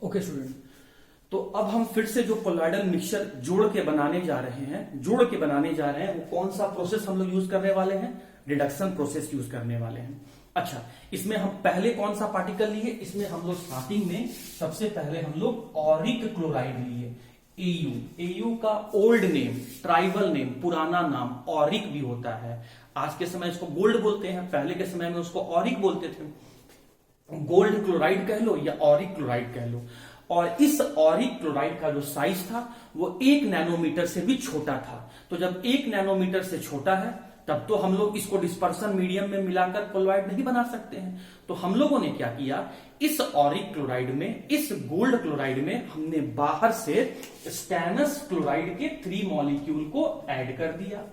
Okay student, तो अब हम फिर से जो कोलॉइडल मिक्सचर जोड़ के बनाने जा रहे हैं वो कौन सा प्रोसेस हम लोग यूज करने वाले हैं? रिडक्शन प्रोसेस यूज करने वाले हैं। अच्छा, इसमें हम पहले कौन सा पार्टिकल लिए? इसमें हम लोग स्टार्टिंग में सबसे पहले हम लोग ऑरिक क्लोराइड लिए, एयू। एयू का ओल्ड नेम, ट्राइबल नेम, पुराना नाम ऑरिक भी होता है। आज के समय इसको गोल्ड बोलते हैं, पहले के समय में उसको ऑरिक बोलते थे। गोल्ड क्लोराइड कह लो या ऑरिक क्लोराइड कह लो। और इस ऑरिक क्लोराइड का जो साइज था वो 1 नैनोमीटर से भी छोटा था। तो जब 1 नैनोमीटर से छोटा है तब तो हम लोग इसको डिस्पर्सन मीडियम में मिलाकर कोलॉइड नहीं बना सकते हैं। तो हम लोगों ने क्या किया, इस ऑरिक क्लोराइड में, इस गोल्ड क्लोराइड में हमने बाहर से स्टेनस क्लोराइड के 3 मॉलिक्यूल को ऐड कर दिया।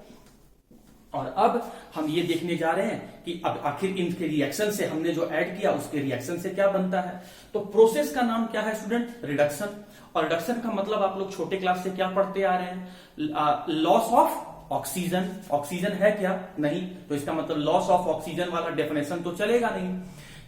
और अब हम ये देखने जा रहे हैं कि अब आखिर इनके रिएक्शन से, हमने जो ऐड किया उसके रिएक्शन से क्या बनता है। तो प्रोसेस का नाम क्या है स्टूडेंट? रिडक्शन। और रिडक्शन का मतलब आप लोग छोटे क्लास से क्या पढ़ते आ रहे हैं? Loss of oxygen. ऑक्सीजन है क्या? नहीं, तो इसका मतलब लॉस ऑफ ऑक्सीजन वाला डेफिनेशन तो चलेगा नहीं।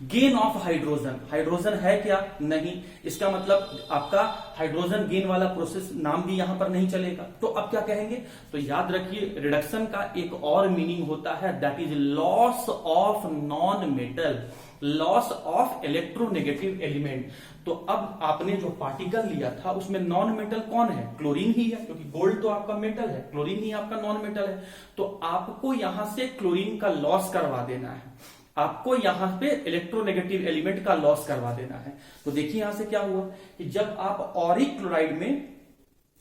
गेन ऑफ हाइड्रोजन, हाइड्रोजन है क्या? नहीं, इसका मतलब आपका हाइड्रोजन गेन वाला प्रोसेस नाम भी यहां पर नहीं चलेगा। तो अब क्या कहेंगे? तो याद रखिए, रिडक्शन का एक और मीनिंग होता है, that is loss of non metal, loss of electronegative element. तो अब आपने जो पार्टिकल लिया था उसमें नॉन मेटल कौन है? क्लोरीन ही है, क्योंकि गोल्ड तो आपका मेटल है, क्लोरीन ही आपका नॉन मेटल है। तो आपको यहां से क्लोरीन का लॉस करवा देना है, आपको यहां पे इलेक्ट्रोनेगेटिव एलिमेंट का लॉस करवा देना है। तो देखिए यहां से क्या हुआ कि जब आप ऑरिक क्लोराइड में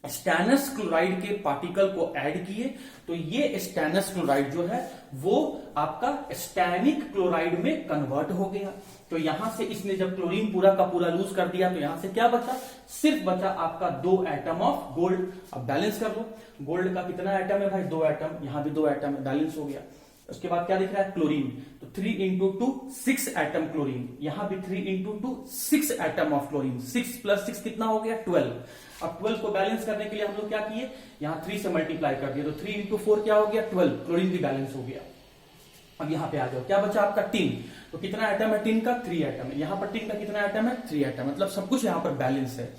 स्टेनस क्लोराइड के पार्टिकल को ऐड किए तो ये स्टेनस क्लोराइड जो है वो आपका स्टैनिक क्लोराइड में कन्वर्ट हो गया। तो यहां से इसने जब क्लोरीन पूरा का पूरा लूज कर दिया तो यहां से क्या बचा? सिर्फ बचा आपका 2 एटम ऑफ गोल्ड। अब बैलेंस कर लो, गोल्ड का कितना एटम है भाई? 2 एटम, यहां भी 2 एटम है, बैलेंस हो गया। उसके बाद क्या दिख रहा है? क्लोरीन। तो 3 इंटू 2 6 एटम क्लोरीन, यहां भी 3 into 2 6 atom of chlorine. 6 plus 6 कितना हो गया? 12। अब 12 को बैलेंस करने के लिए हम लोग क्या किए, यहां 3 से मल्टीप्लाई कर दिया, तो 3 इंटू 4 क्या हो गया? 12। क्लोरीन भी बैलेंस हो गया। अब यहां पे आ जाओ, क्या बचा आपका? टिन। तो कितना एटम है टिन का? 3 एटम है। यहां पर टिन का कितना एटम है? 3 एटम। मतलब सब कुछ यहां पर बैलेंस है।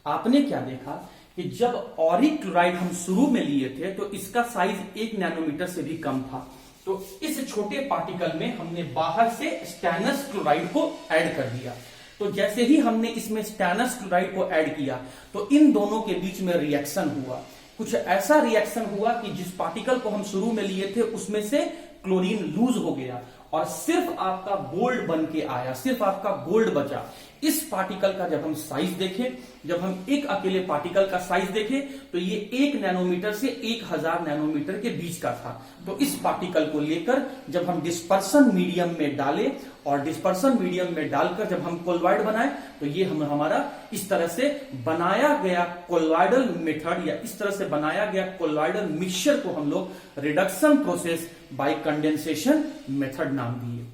आपने क्या देखा कि जब ऑरिक क्लोराइड हम शुरू में लिए थे तो इसका साइज 1 नैनोमीटर से भी कम था। तो इस छोटे पार्टिकल में हमने बाहर से स्टेनस क्लोराइड को ऐड कर दिया। तो जैसे ही हमने इसमें स्टेनस क्लोराइड को ऐड किया तो इन दोनों के बीच में रिएक्शन हुआ। कुछ ऐसा रिएक्शन हुआ कि जिस पार्टिकल को हम शुरू में लिए थे उसमें से क्लोरीन लूज हो गया और सिर्फ आपका गोल्ड बन के आया, सिर्फ आपका गोल्ड बचा। इस पार्टिकल का जब हम साइज देखें, जब हम एक अकेले पार्टिकल का साइज देखें तो ये 1 नैनोमीटर से 1000 नैनोमीटर के बीच का था। तो इस पार्टिकल को लेकर जब हम डिस्पर्सन मीडियम में डालें और डिस्पर्सन मीडियम में डालकर जब हम कोलॉइड बनाए तो ये हमारा इस तरह से बनाया गया कोलॉइडल मेथड या इस तरह से बनाया गया कोलॉइडल मिक्सचर को हम लोग reduction process by condensation method नाम दिए।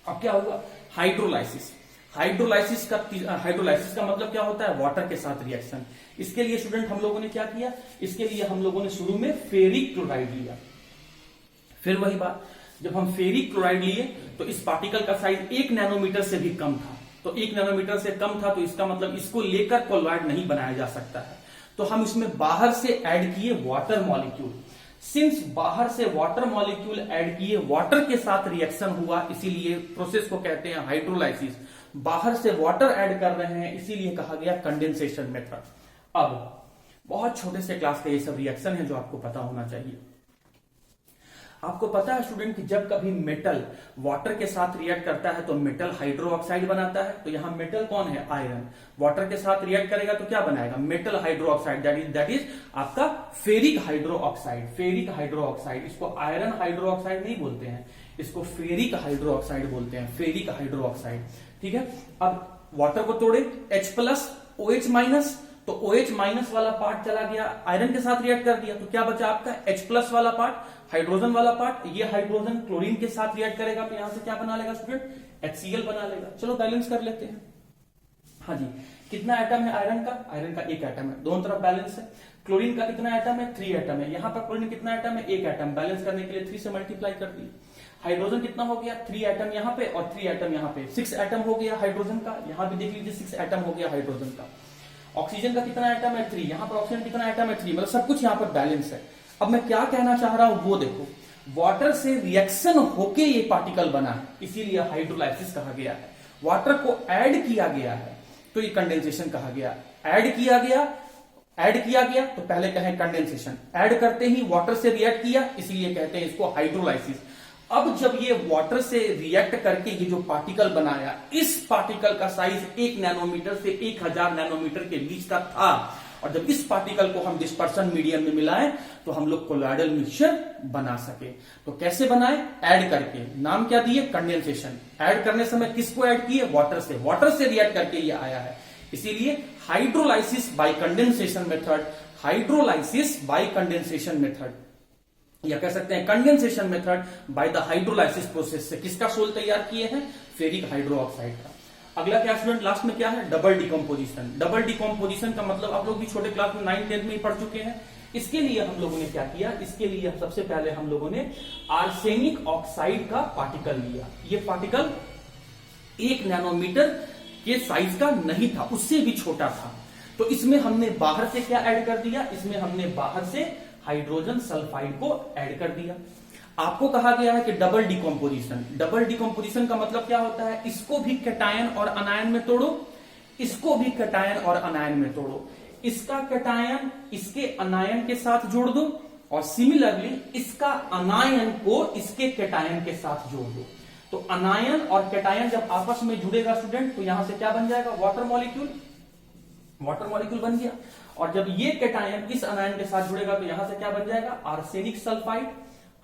अब क्या हुआ? हाइड्रोलाइसिस। हाइड्रोलाइसिस का मतलब क्या होता है? वाटर के साथ रिएक्शन। इसके लिए स्टूडेंट हम लोगों ने क्या किया? इसके लिए हम लोगों ने शुरू में फेरिक क्लोराइड लिया। फिर वही बात, जब हम फेरिक क्लोराइड लिए तो इस पार्टिकल का साइज 1 नैनोमीटर से भी कम था। तो 1 नैनोमीटर से कम था तो इसका मतलब इसको लेकर कोलॉइड नहीं बनाया जा सकता है। तो हम इसमें बाहर से ऐड किए वाटर मॉलिक्यूल। सिंस बाहर से वाटर मॉलिक्यूल ऐड किए, वाटर के साथ रिएक्शन हुआ, इसीलिए प्रोसेस को कहते हैं हाइड्रोलाइसिस। बाहर से वाटर ऐड कर रहे हैं इसीलिए कहा गया कंडेंसेशन मेथड। अब बहुत छोटे से क्लास का ये सब रिएक्शन है जो आपको पता होना चाहिए। आपको पता है स्टूडेंट कि जब कभी मेटल वाटर के साथ रिएक्ट करता है तो मेटल हाइड्रो ऑक्साइड बनाता है। तो यहां मेटल कौन है? आयरन। वाटर के साथ रिएक्ट करेगा तो क्या बनाएगा? Metal hydroxide, that is आपका ferric hydroxide. Ferric hydroxide, इसको आयरन हाइड्रो ऑक्साइड नहीं बोलते हैं, इसको फेरिक हाइड्रो ऑक्साइड बोलते हैं, फेरिक हाइड्रो ऑक्साइड। ठीक है। अब वाटर को तोड़े, H+ OH-, तो OH- वाला पार्ट चला गया, आयरन के साथ रिएक्ट कर दिया तो क्या बचा आपका? H+ वाला पार्ट, हाइड्रोजन वाला पार्ट। ये हाइड्रोजन क्लोरीन के साथ रिएक्ट करेगा तो यहां से क्या बना लेगा स्टूडेंट? HCl बना लेगा। चलो बैलेंस कर लेते हैं। हाँ जी, कितना एटम है आयरन का? आयरन का 1 एटम है, दोनों तरफ बैलेंस है। क्लोरीन का कितना एटम है? 3 एटम है। यहां पर क्लोरीन कितना एटम है? 1 एटम। बैलेंस करने के लिए 3 से मल्टीप्लाई कर दिए। हाइड्रोजन कितना हो गया, 3 एटम यहाँ पे और 3 एटम यहाँ पे, 6 एटम हो गया हाइड्रोजन का। यहाँ पे देख लीजिए 6 एटम हो गया हाइड्रोजन का। ऑक्सीजन का कितना एटम है, 3। यहाँ पर ऑक्सीजन कितना एटम है, 3। मतलब सब कुछ यहाँ पर बैलेंस है। अब मैं क्या कहना चाह रहा हूं वो देखो, वाटर से रिएक्शन होके ये पार्टिकल बना है, इसीलिए हाइड्रोलाइसिस कहा गया है। वाटर को ऐड किया गया है तो ये कंडेंसेशन कहा गया। ऐड किया गया तो पहले कहें कंडेंसेशन, ऐड करते ही वाटर से रिएक्ट किया, इसलिए कहते हैं इसको हाइड्रोलाइसिस। अब जब ये वाटर से रिएक्ट करके ये जो पार्टिकल बनाया, इस पार्टिकल का साइज 1 नैनोमीटर से 1000 नैनोमीटर के बीच का था, और जब इस पार्टिकल को हम डिस्पर्सन मीडियम में मिलाएं तो हम लोग कोलॉइडल मिक्सचर बना सके। तो कैसे बनाए, ऐड करके। नाम क्या दिए, कंडेंसेशन। ऐड करने समय किसको ऐड किए, वाटर से। वाटर से रिएक्ट करके ये आया है, इसीलिए hydrolysis bye condensation method. Hydrolysis bye condensation method, या कह सकते हैं condensation method by the hydrolysis process से किसका सोल तैयार किए हैं, फेरिक हाइड्रोक्साइड का। अगला क्या स्टूडेंट, लास्ट में क्या है, डबल डिकम्पोजिशन। डबल डिकम्पोजिशन का मतलब आप लोग भी छोटे क्लास में 9th 10th में ही पढ़ चुके हैं। इसके लिए हम लोगों ने क्या किया, इसके लिए सबसे पहले हम लोगों ने आर्सेनिक ऑक्साइड का पार्टिकल लिया। ये पार्टिकल 1 नैनोमीटर के साइज का नहीं था, उससे भी छोटा था। तो इसमें हमने बाहर से क्या ऐड कर दिया, इसमें हमने बाहर से हाइड्रोजन सल्फाइड को ऐड कर दिया। आपको कहा गया है कि डबल डिकम्पोजिशन। डबल डिकम्पोजिशन का मतलब क्या होता है, इसको भी कैटायन और अनायन में तोड़ो, इसको भी कैटायन और अनायन में तोड़ो, इसका कैटायन इसके अनायन के साथ जोड़ दो, और सिमिलरली इसका अनायन को इसके कैटायन के साथ जोड़ दो। तो अनायन और कैटायन जब आपस में जुड़ेगा स्टूडेंट, तो यहां से क्या बन जाएगा, वाटर मॉलिक्यूल। वाटर मॉलिक्यूल बन गया। और जब ये कैटायन इस अनायन के साथ जुड़ेगा तो यहां से क्या बन जाएगा, आर्सेनिक सल्फाइड।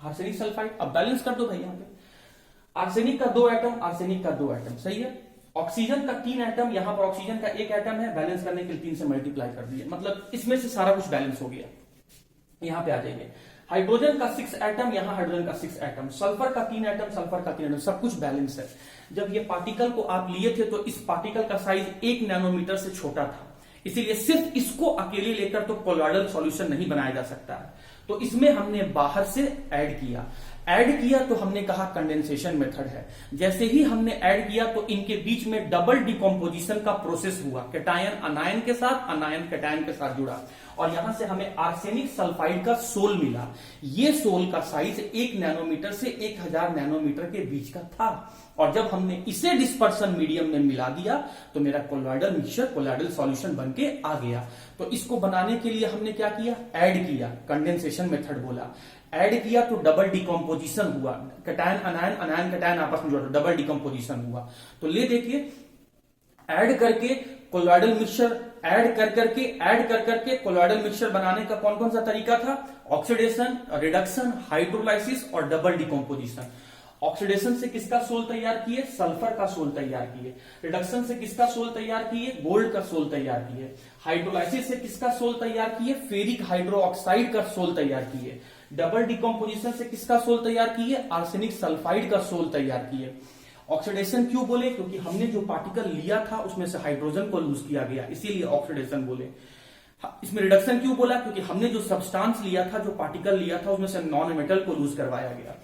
आर्सेनिक सल्फाइड, अब बैलेंस कर दो भाई, यहां पे आर्सेनिक का 2 एटम, आर्सेनिक का 2 एटम, सही है। ऑक्सीजन का 3 एटम, यहां पर ऑक्सीजन का 1 एटम है, बैलेंस करने के लिए 3 से मल्टीप्लाई कर दिया, मतलब इसमें से सारा कुछ बैलेंस हो गया। यहां पे आ जाइए, हाइड्रोजन का 6 एटम, यहां हाइड्रोजन का 6 एटम, सल्फर का 3 एटम, सल्फर का 3 एटम, सब कुछ बैलेंस है। जब ये पार्टिकल को आप लिए थे तो इस पार्टिकल का साइज 1 नैनोमीटर से छोटा था, इसीलिए सिर्फ इसको अकेले लेकर तो कोलॉइडल सॉल्यूशन नहीं बनाया जा सकता है। तो इसमें हमने बाहर से ऐड किया तो हमने कहा कंडेंसेशन मेथड है। जैसे ही हमने ऐड किया तो इनके बीच में डबल डिकम्पोजिशन का प्रोसेस हुआ, कैटायन अनायन के साथ, अनायन कैटायन के साथ जुड़ा, और यहां से हमें आर्सेनिक सल्फाइड का सोल मिला। ये सोल का साइज 1 नैनोमीटर से 1000 नैनोमीटर के बीच का था, और जब हमने इसे डिस्पर्सन मीडियम में मिला दिया तो मेरा कोलॉइडल मिक्सचर, कोलॉइडल सॉल्यूशन बनके आ गया। तो इसको बनाने के लिए हमने क्या किया, ऐड किया, कंडेंसेशन मेथड बोला। ऐड किया तो डबल डिकम्पोजिशन हुआ, कैटायन अनायन, अनायन कैटायन आपस में जोड़ा, डबल डिकम्पोजिशन हुआ। तो ले देखिए, ऐड करके कोलॉइडल मिक्सचर, ऐड कर करके कोलॉइडल मिक्सचर बनाने का कौन कौन सा तरीका था, ऑक्सीडेशन, रिडक्शन, हाइड्रोलाइसिस और डबल डिकम्पोजिशन। ऑक्सीडेशन से किसका सोल तैयार किए, सल्फर का सोल तैयार किए। रिडक्शन से किसका सोल तैयार किए, गोल्ड का सोल तैयार किए। हाइड्रोलाइसिस से किसका सोल तैयार किए, फेरिक हाइड्रोक्साइड का सोल तैयार किए। डबल डिकम्पोजिशन से किसका सोल तैयार किए, आर्सेनिक सल्फाइड का सोल तैयार किए। ऑक्सीडेशन क्यों बोले, क्योंकि हमने जो पार्टिकल लिया था उसमें से हाइड्रोजन को लूज किया गया, इसीलिए ऑक्सीडेशन बोले। इसमें रिडक्शन क्यों बोला, क्योंकि हमने जो सब्सटेंस लिया था, जो पार्टिकल लिया था, उसमें से नॉन मेटल को लूज करवाया गया।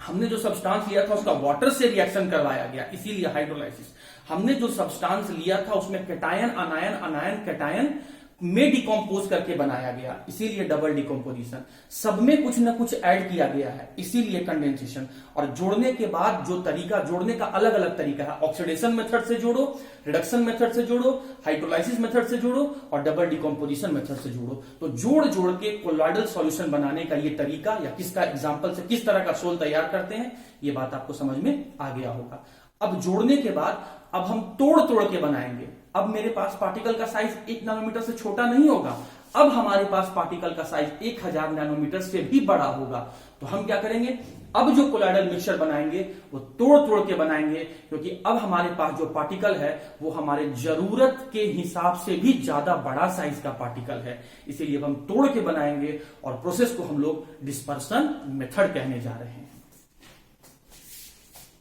हमने जो सब्सटेंस लिया था उसका वाटर से रिएक्शन करवाया गया, इसीलिए हाइड्रोलाइसिस। हमने जो सब्सटेंस लिया था उसमें कैटायन अनायन, अनायन कैटायन में डिकम्पोज करके बनाया गया, इसीलिए डबल डिकम्पोजिशन। सब में कुछ ना कुछ ऐड किया गया है, इसीलिए कंडेंसेशन। और जोड़ने के बाद जो तरीका, जोड़ने का अलग अलग तरीका है, ऑक्सीडेशन मेथड से जोड़ो, रिडक्शन मेथड से जोड़ो, हाइड्रोलाइसिस मेथड से जोड़ो और डबल डिकम्पोजिशन मेथड से जोड़ो। तो जोड़ जोड़ के कोलॉइडल सॉल्यूशन बनाने का ये तरीका, या किसका एग्जाम्पल से किस तरह का सोल तैयार करते हैं, ये बात आपको समझ में आ गया होगा। अब जोड़ने के बाद अब हम तोड़ तोड़ के बनाएंगे। अब मेरे पास पार्टिकल का साइज 1 नैनोमीटर से छोटा नहीं होगा, अब हमारे पास पार्टिकल का साइज 1000 नैनोमीटर से भी बड़ा होगा। तो हम क्या करेंगे, अब जो कोलॉइडल मिक्सचर बनाएंगे वो तोड़ तोड़ के बनाएंगे, क्योंकि अब हमारे पास जो पार्टिकल है वो हमारे जरूरत के हिसाब से भी ज्यादा बड़ा साइज का पार्टिकल है, इसीलिए हम तोड़ के बनाएंगे। और प्रोसेस को हम लोग डिस्पर्सन मेथड कहने जा रहे हैं।